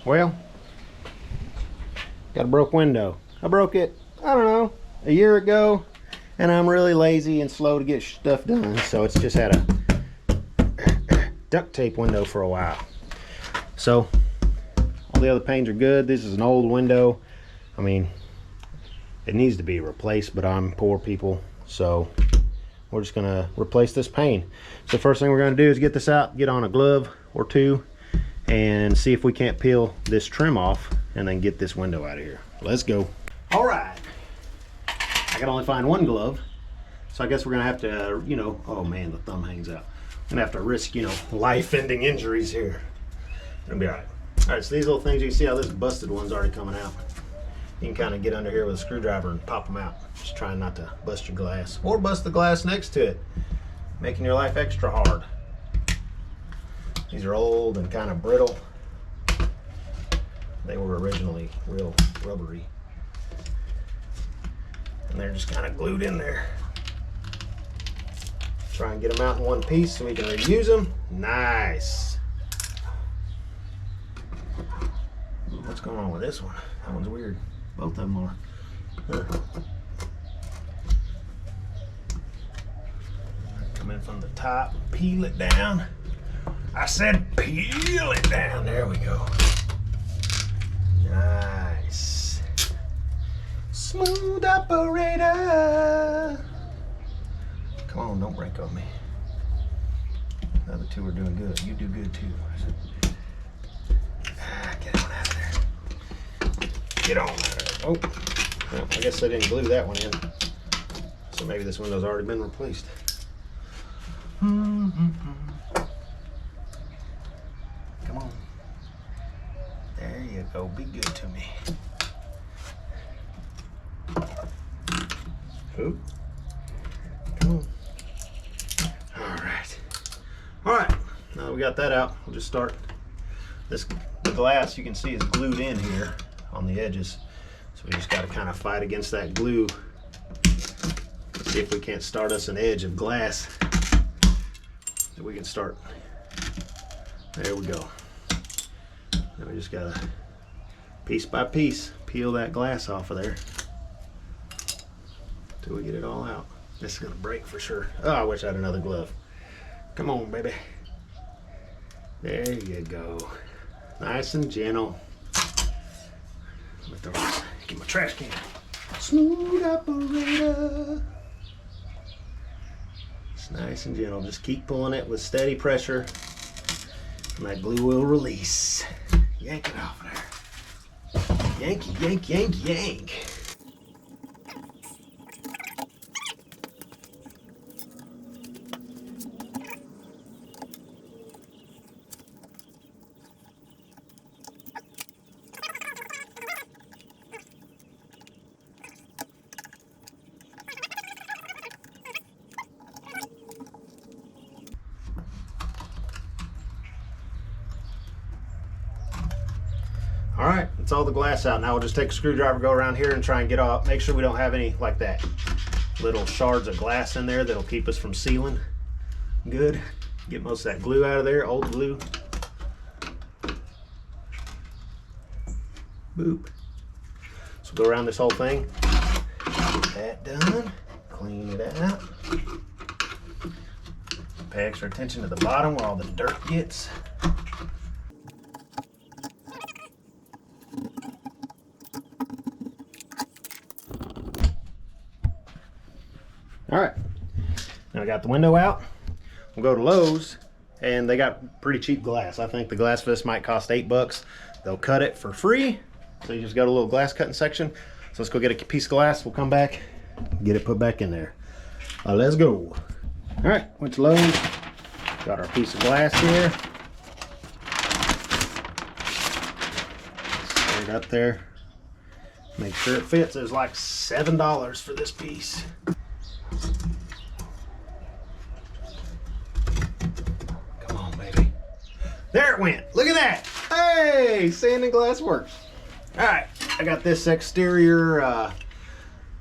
Well, got a broke window. I broke it, I don't know, a year ago, and I'm really lazy and slow to get stuff done, so it's just had a duct tape window for a while. So all the other panes are good. This is an old window. I mean, it needs to be replaced, but I'm poor people, so we're just gonna replace this pane. So the first thing we're gonna do is get this out, get on a glove or two, and see if we can't peel this trim off and then get this window out of here. Let's go. All right, I can only find one glove, so I guess we're gonna have to, you know, oh man, the thumb hangs out. I'm gonna have to risk, you know, life-ending injuries here. It'll be all right. All right, so these little things, you can see how this busted one's already coming out. You can kind of get under here with a screwdriver and pop them out. Just trying not to bust your glass or bust the glass next to it, making your life extra hard. These are old and kind of brittle. They were originally real rubbery. And they're just kind of glued in there. Try and get them out in one piece so we can reuse them. Nice. What's going on with this one? That one's weird. Both of them are. Come in from the top, peel it down. I said peel it down. There we go. Nice. Smooth operator. Come on, don't break on me. The other two are doing good. You do good too. Get on out of there. Get on out of there. Oh, well, I guess they didn't glue that one in. So maybe this window's already been replaced. Come on. There you go. Be good to me. Oop. Come on. All right. Now that we got that out, we'll just start. The glass, you can see, is glued in here on the edges. So we just got to kind of fight against that glue. See if we can't start us an edge of glass that we can start. There we go. Now we just got to, piece by piece, peel that glass off of there till we get it all out. This is going to break for sure. Oh, I wish I had another glove. Come on, baby. There you go. Nice and gentle. Get my trash can. Smooth operator. It's nice and gentle. Just keep pulling it with steady pressure, and that glue will release. Yank it off there. Yanky, yank, yank, yank. All right, it's all the glass out. Now we'll just take a screwdriver, go around here and try and get off. Make sure we don't have any like that little shards of glass in there that'll keep us from sealing. Good. Get most of that glue out of there, old glue. Boop. So go around this whole thing. Get that done. Clean it out. Pay extra attention to the bottom where all the dirt gets. All right, now I got the window out. We'll go to Lowe's, and they got pretty cheap glass. I think the glass for this might cost $8. They'll cut it for free, so you just got a little glass cutting section. So let's go get a piece of glass. We'll come back, get it put back in there. Let's go. All right, went to Lowe's, got our piece of glass here. Set it up there. Make sure it fits. It was like $7 for this piece. There it went. Look at that. Hey, sand and glass works. All right, I got this exterior.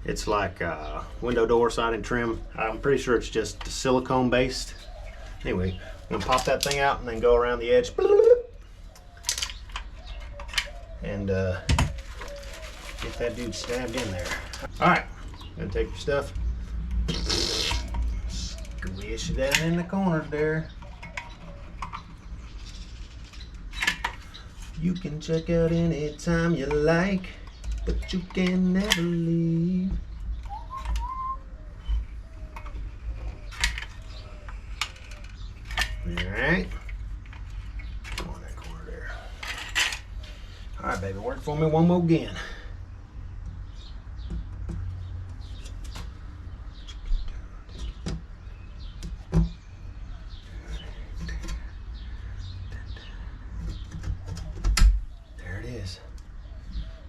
It's like window door siding trim. I'm pretty sure it's just silicone based. Anyway, I'm gonna pop that thing out and then go around the edge. and get that dude stabbed in there. All right, gonna take your stuff, squish it down in the corner there. You can check out anytime you like, but you can never leave. Alright. On that corner there. Alright, baby, work for me one more again.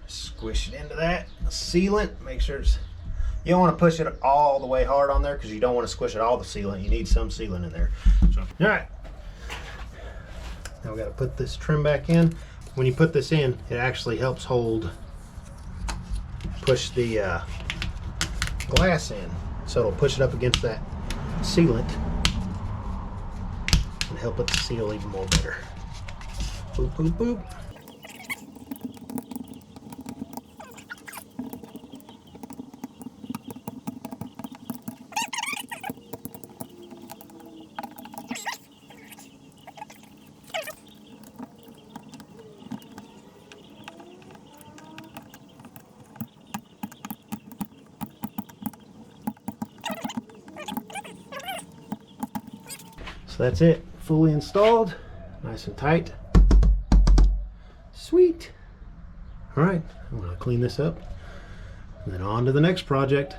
Squish it into that sealant. Make sure it's, you don't want to push it all the way hard on there because you don't want to squish it all the sealant. You need some sealant in there. So, all right. Now we got to put this trim back in. When you put this in, it actually helps push the glass in. So it'll push it up against that sealant and help it seal even more better. Boop, boop, boop. So that's it, fully installed, nice and tight. Sweet. All right, I'm gonna clean this up and then on to the next project.